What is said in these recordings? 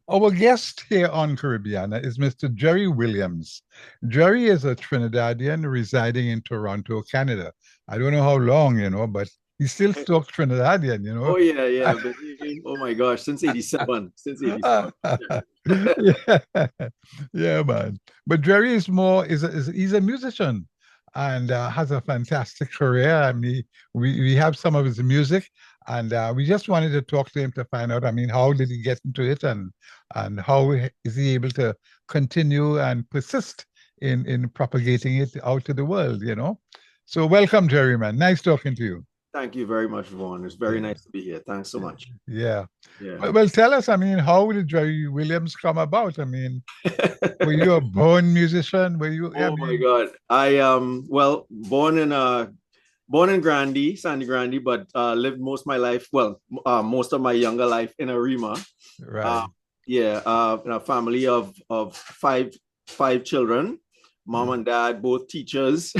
Our guest here on Caribbeana is Mr. Gerry Williams. Gerry is a Trinidadian residing in Toronto, Canada. I don't know how long, but he's still stuck Trinidadian. Oh yeah, yeah. Oh my gosh, since 87. Since 87. Yeah, yeah, man. But Jerry is more he's a musician and has a fantastic career. I mean, we have some of his music, and we just wanted to talk to him to find out. I mean, how did he get into it, and how is he able to continue and persist in propagating it out to the world? So welcome, Jerry, man. Nice talking to you. Thank you very much, Vaughn. It's very Yeah, nice to be here. Thanks so much. yeah. Yeah. Well, tell us, I mean, how did Jerry Williams come about? I mean, were you a born musician? Were you, I Oh my mean, God. I well born in Grandy, Sandy Grandy, but lived most of my life, most of my younger life in Arima. Uh, right. yeah, in a family of five children, mom and dad, both teachers.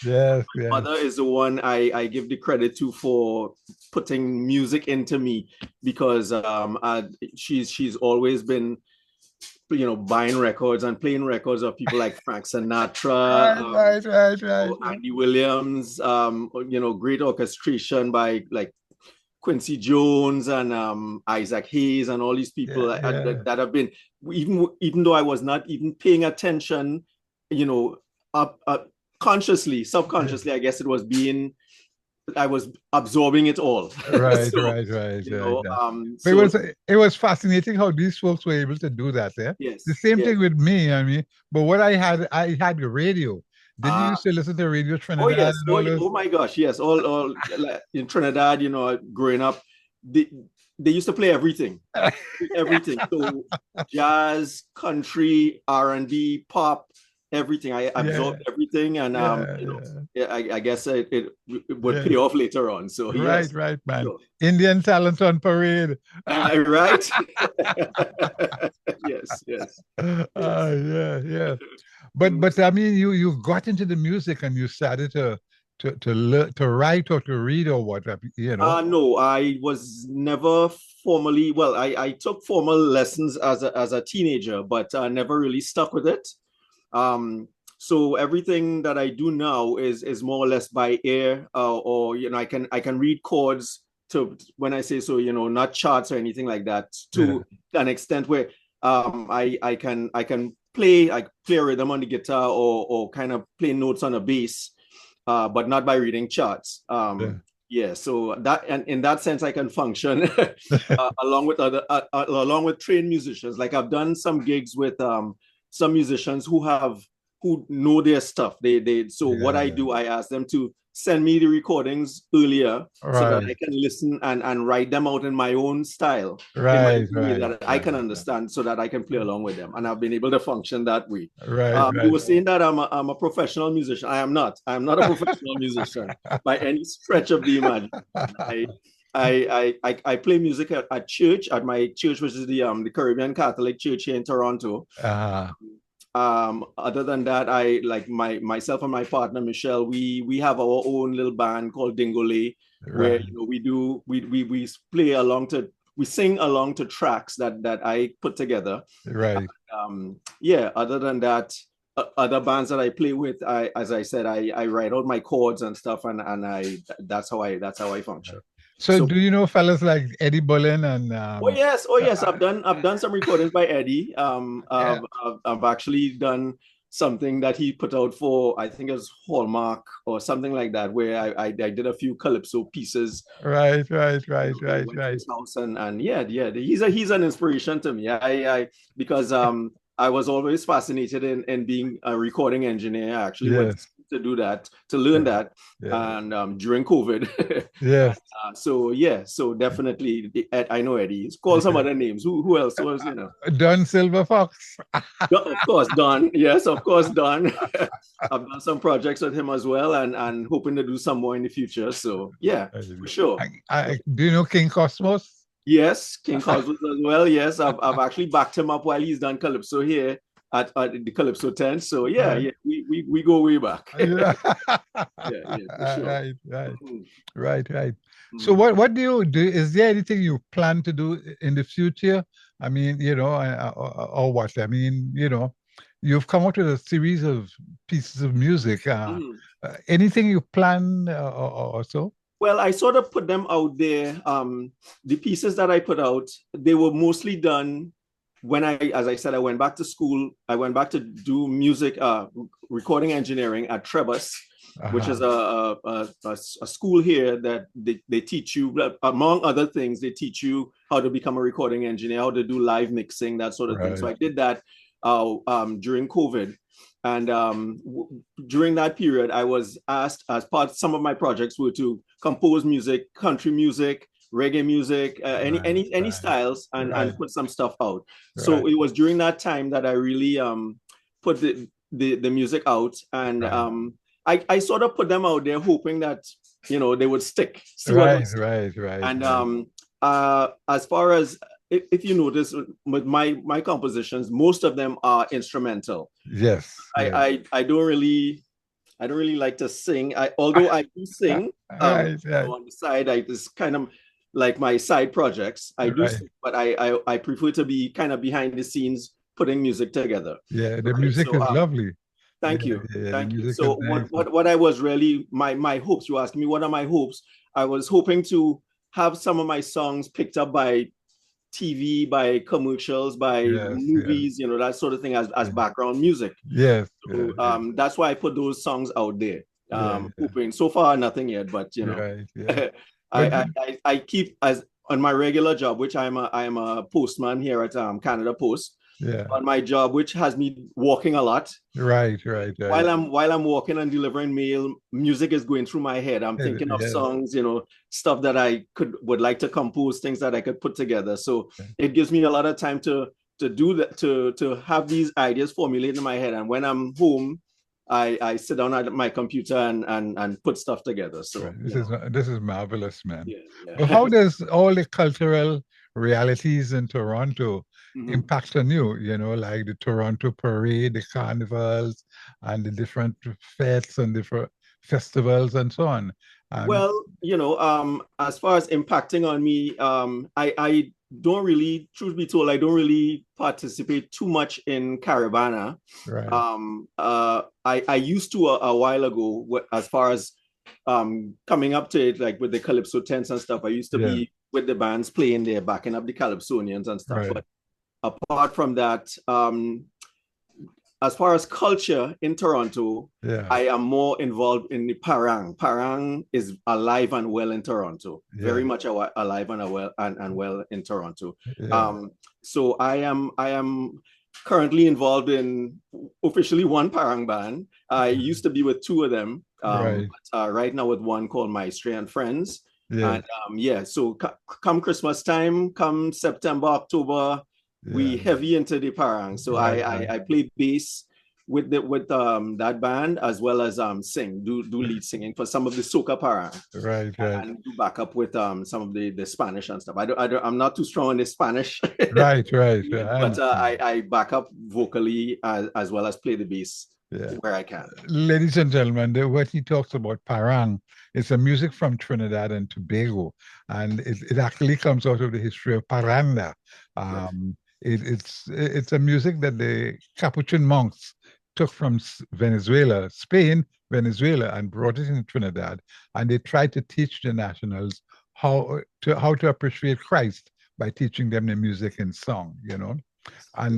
Yes, yes. Mother is the one I give the credit to for putting music into me because she's always been buying records and playing records of people like Frank Sinatra, Right, right, right, right. Andy Williams, great orchestration by like Quincy Jones and Isaac Hayes and all these people Yeah, that have been even though I was not even paying attention, you know, up consciously, yeah. subconsciously, I guess I was absorbing it all. Right, So, right, right, you right. know, But so it was fascinating how these folks were able to do that. Yeah, the yes, same yes. thing with me. I mean, but what I had the radio. Did you Uh, used to listen to Radio oh Trinidad yes, and all those? oh my gosh, yes. All like, in Trinidad, growing up, they, they used to play everything. So jazz, country, R&B, pop, everything. I Yeah, absorbed everything, and yeah, yeah, yeah, I guess it would yeah. pay off later on. So Right, yes, right, man. sure. Indian talent on parade. Am I right? Yes, yes, yes. Yeah, yeah. But Mm. but I mean, you got into the music and you started to learn to write or to read or what. No, I was never formally, well, I took formal lessons as a teenager, but never really stuck with it. Um, so everything that I do now is more or less by ear, or I can read chords to when I say so, not charts or anything like that, Yeah, to an extent where I can play a rhythm on the guitar or kind of play notes on a bass, but not by reading charts. yeah. Yeah, so that and in that sense, I can function along with trained musicians. Like I've done some gigs with some musicians who know their stuff. They so what I Yeah. do, I ask them to send me the recordings earlier so that I Right, can listen and write them out in my own style, in my right, own way right, that I right, can understand, so that I can play along with them. And I've been able to function that way. right, You right. were saying that I'm a professional musician. I am not. I am not a professional musician by any stretch of the imagination. I I play music at church, at my church, which is the Caribbean Catholic Church here in Toronto. Uh, Other than that, I like myself and my partner Michelle. We have our own little band called Dingole, where right, we play along to we sing along to tracks that I put together. right. Yeah. Other than that, other bands that I play with, as I said, I write out my chords and stuff, and I that's how I function. So So do you know fellas like Eddie Bullen and oh uh, yes, I've done some recordings by Eddie. yeah, I've actually done something that he put out for, I think it was Hallmark or something like that, where I did a few calypso pieces. right, right, right, I right, went to right. his house, and yeah, he's an inspiration to me. I because I was always fascinated in being a recording engineer. I actually went Yes, to do that, to learn yeah, that, yeah, and during COVID. yes. So yeah, so definitely, I know Eddie. He's called some other names. Who else was? Don Silver Fox. Of course, Don. Yes, of course, Don. I've done some projects with him as well, and hoping to do some more in the future. So yeah, for sure. Do you know King Cosmos? Yes, King Cosmos as well. Yes, I've actually backed him up while he's done Calypso here at the Calypso tent. So Right. we go way back. Yeah. Yeah, for sure. Right, right, Mhm, right, right. So mhm, what do you do? Is there anything you plan to do in the future? I mean, or what? I mean, you've come out with a series of pieces of music. mhm. Anything you plan or so? Well, I sort of put them out there. The pieces that I put out, they were mostly done when as I said, I went back to school. I went back to do music, recording engineering at Trebus, which is Uh-huh. a school here that they teach you, among other things, they teach you how to become a recording engineer, how to do live mixing, that sort of thing. So Right, I did that during COVID. And during that period, I was asked, as part some of my projects were to compose music, country music, reggae music, right, any right, styles, right, and put some stuff out. So right, it was during that time that I really put the music out, and right, I sort of put them out there, hoping that they would stick, see what would right, stick. right, right, And right. as far as if you notice with my compositions, most of them are instrumental. Yes, yes. I don't really like to sing. Although I do sing, Right, right, on the side, it's kind of like my side projects. I do right. sing, but I prefer to be kind of behind the scenes putting music together. Yeah, the Right. music So is lovely. Yeah, thank you. yeah, the Thank you. music is So nice. what I was really my hopes, you asked me what are my hopes? I was hoping to have some of my songs picked up by TV, by commercials, by Yes, yes, movies, that sort of thing as yeah. background music. Yes, So yes, yes, that's why I put those songs out there. yeah, yeah, Hoping so far nothing yet, but right, yeah. I, But I keep as on my regular job, which I'm a postman here at Canada Post. yeah, On my job, which has me walking a lot. right, right, right. While I'm walking and delivering mail, music is going through my head. I'm thinking of Yes, songs, stuff that I would like to compose, things that I could put together. So it gives me a lot of time to do that, to have these ideas formulated in my head. And when I'm home, I sit down at my computer and put stuff together. right. So This is marvelous, man. yeah, But yeah. how does all the cultural realities in Toronto Mhm. impact on you? Like the Toronto Parade, the carnivals, and the different fetes and different festivals and so on. And Well, as far as impacting on me, I don't really, truth be told, I don't really participate too much in Caravana. right, I used to a while ago, as far as coming up to it, like with the Calypso tents and stuff. I used to yeah, be with the bands playing there, backing up the Calypsonians and stuff. right, But apart from that, as far as culture in Toronto, yeah, I am more involved in the parang. Parang is alive and well in Toronto, yeah, very much alive and well in Toronto. yeah, Um, so I am currently involved in officially one parang band. I used to be with two of them, right, but right now with one called Maestri and Friends. yeah, And yeah, so come Christmas time, come September, October, yeah, we heavy into the parang. So right, right, I play bass with that band, as well as sing, do lead singing for some of the soca parang, right, right, and do back up with some of the Spanish and stuff. I'm not too strong in the Spanish, right, right. I but understand. I back up vocally as well as play the bass Yeah. where I can. Ladies and gentlemen, what he talks about parang is a music from Trinidad and Tobago, and it actually comes out of the history of paranda. Right. It's a music that the Capuchin monks took from Venezuela, Spain, Venezuela, and brought it in Trinidad, and they tried to teach the nationals how to appreciate Christ by teaching them the music in song. And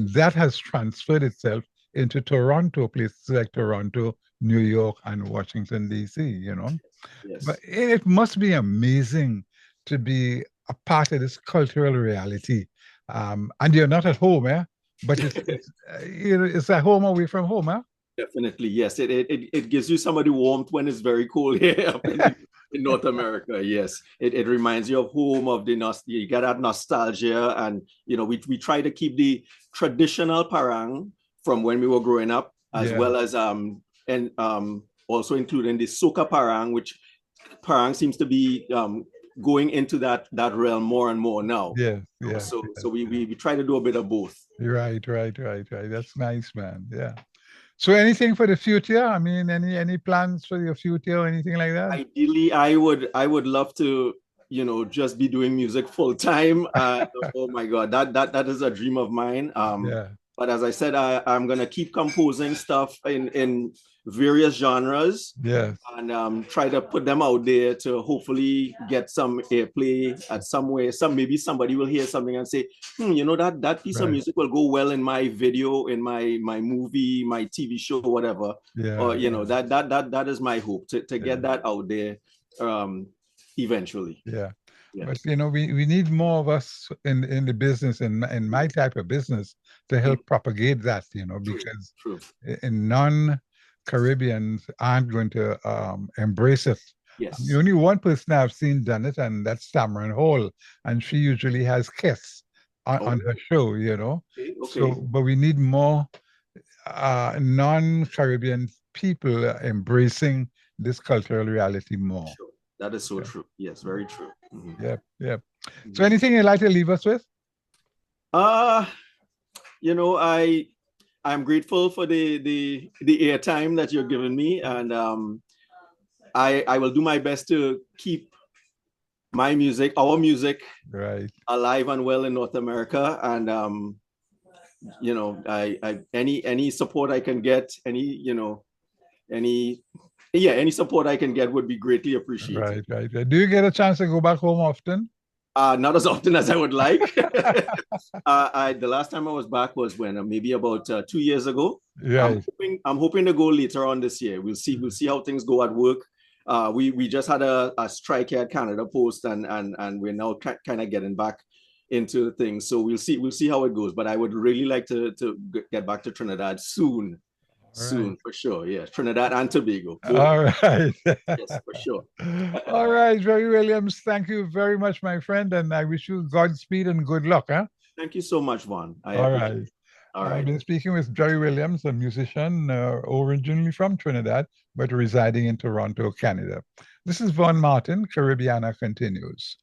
Yes. that has transferred itself into Toronto, places like Toronto, New York, and Washington, D.C. But Yes. it must be amazing to be a part of this cultural reality. And you're not at home, eh? But it's at home away from home, eh? Definitely, yes. It gives you some of the warmth when it's very cold here up in North America. Yes, it reminds you of home, of the you get that nostalgia, and we try to keep the traditional parang from when we were growing up, as Yeah, well as and also including the soca parang, which parang seems to be going into that realm more and more now. Yes, yes, So yes, we try to do a bit of both. right, right, right, right. That's nice, man. Yeah. So anything for the future? I mean, any plans for your future or anything like that? Ideally, I would love to, just be doing music full time. Oh my God, that is a dream of mine. Yeah, But as I said, I'm gonna keep composing stuff in various genres yes, and try to put them out there to hopefully get some airplay at some way. Maybe somebody will hear something and say, that piece of right. music will go well in my video, in my movie, my TV show, whatever. Or Yeah, that is my hope to yeah, get that out there um, eventually. yeah. But Yes. we need more of us in the business in my type of business to Mm, help propagate that, true. because True. in non-Caribbeans aren't going to embrace it. The Yes. only one person I've seen done it, and that's Tamron Hall, and she usually has Kiss on her Oh, show. okay. So, Okay. but we need more non-Caribbean people embracing this cultural reality more. Sure. That is so Yeah. true. Yes, very true. Yep, yep. So Mhm. anything you'd like to leave us with? Uh, I'm grateful for the airtime that you're giving me, and I will do my best to keep our music, Right, alive and well in North America. And I any support I can get, any any support I can get would be greatly appreciated. right. Do you get a chance to go back home often? Not as often as I would like. The last time I was back was when maybe about 2 years ago. Right. I'm hoping to go later on this year. We'll see how things go at work. We just had a strike here at Canada Post, and we're now kind of getting back into things. So we'll see how it goes. But I would really like to get back to Trinidad soon, All right. soon for sure. Yeah, Trinidad and Tobago, both. All right. Yes, for sure. All right, Gerry Williams. Thank you very much, my friend, and I wish you Godspeed and good luck, huh? Thank you so much, Vaughn. I All appreciate right. it. All I've right. been speaking with Gerry Williams, a musician originally from Trinidad, but residing in Toronto, Canada. This is Vaughn Martin. Caribbeana continues.